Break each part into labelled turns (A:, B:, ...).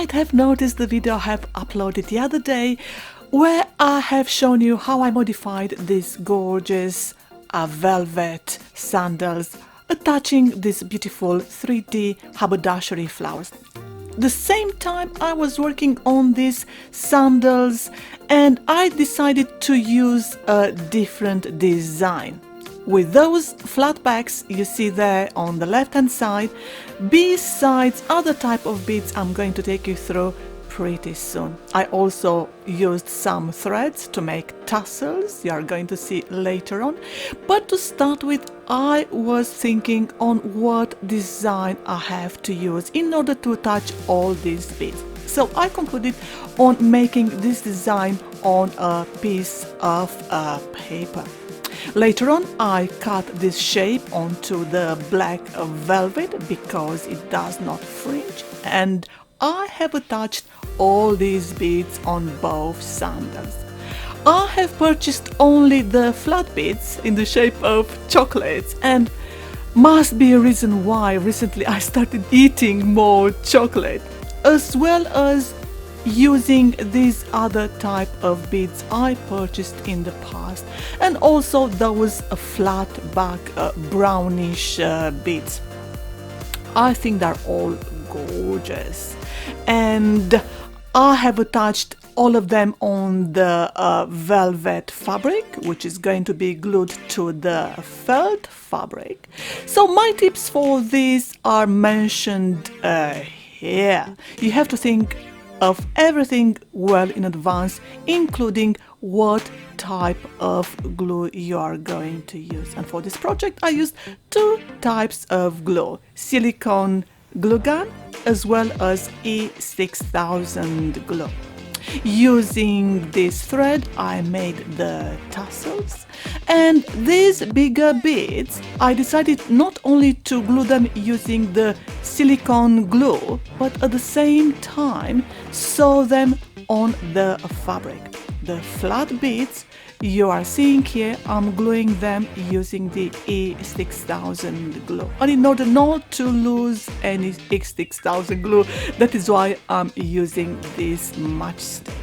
A: might have noticed the video I have uploaded the other day where I have shown you how I modified these gorgeous velvet sandals attaching these beautiful 3D haberdashery flowers. The same time I was working on these sandals and I decided to use a different design. With those flat backs you see there on the left hand side, besides other type of beads I'm going to take you through pretty soon. I also used some threads to make tassels, you are going to see later on. But to start with, I was thinking on what design I have to use in order to attach all these beads. So I concluded on making this design on a piece of paper. Later on, I cut this shape onto the black velvet because it does not fringe, and I have attached all these beads on both sandals. I have purchased only the flat beads in the shape of chocolates, and must be a reason why recently I started eating more chocolate, as well as using these other type of beads I purchased in the past, and also those flat back brownish beads. I think they're all gorgeous, and I have attached all of them on the velvet fabric, which is going to be glued to the felt fabric. So my tips for this are mentioned here. You have to think of everything well in advance, including what type of glue you are going to use. And for this project I used two types of glue, silicone glue gun as well as E6000 glue. Using this thread I made the tassels, and these bigger beads I decided not only to glue them using the silicone glue, but at the same time sew them on the fabric. The flat beads you are seeing here, I'm gluing them using the E6000 glue, and in order not to lose any E6000 glue, that is why I'm using this matchstick.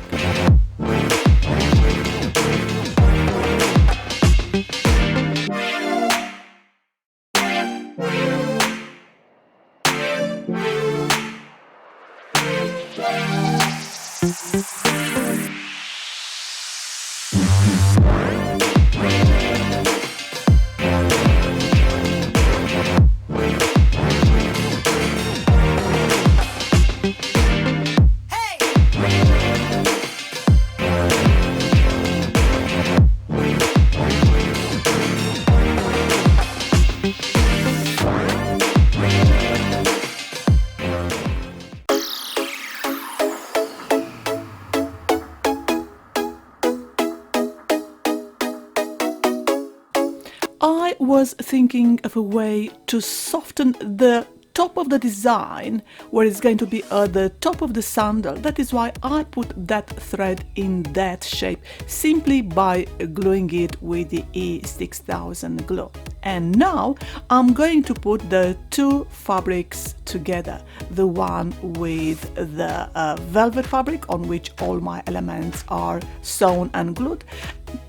A: I was thinking of a way to soften the top of the design where it's going to be at the top of the sandal. That is why I put that thread in that shape, simply by gluing it with the E6000 glue. And now I'm going to put the two fabrics together, the one with the velvet fabric on which all my elements are sewn and glued,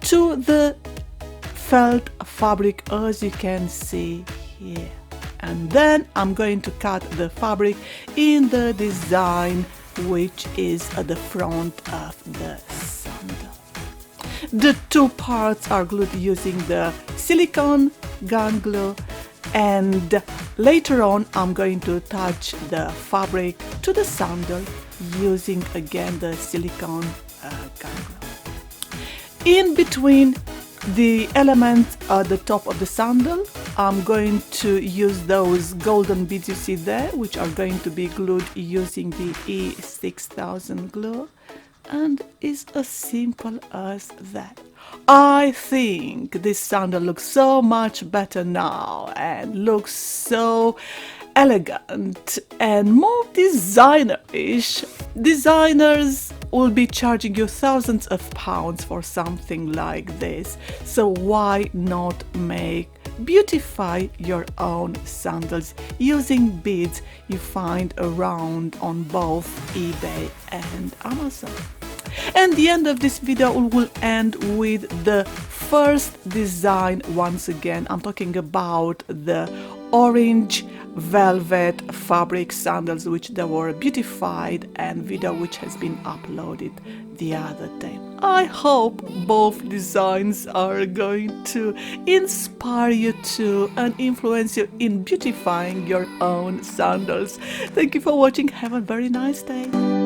A: to the felt fabric as you can see here. And then I'm going to cut the fabric in the design which is at the front of the sandal. The two parts are glued using the silicone gun glue, and later on I'm going to attach the fabric to the sandal using again the silicone gun glue. In between the elements at the top of the sandal, I'm going to use those golden beads you see there, which are going to be glued using the E6000 glue, and it's as simple as that. I think this sandal looks so much better now and looks so elegant and more designer-ish. Designers will be charging you thousands of pounds for something like this, so why not make beautify your own sandals using beads you find around on both eBay and Amazon. And the end of this video will end with the first design. Once again, I'm talking about the orange velvet fabric sandals, which they were beautified, and video which has been uploaded the other day. I hope both designs are going to inspire you too and influence you in beautifying your own sandals. Thank you for watching. Have a very nice day.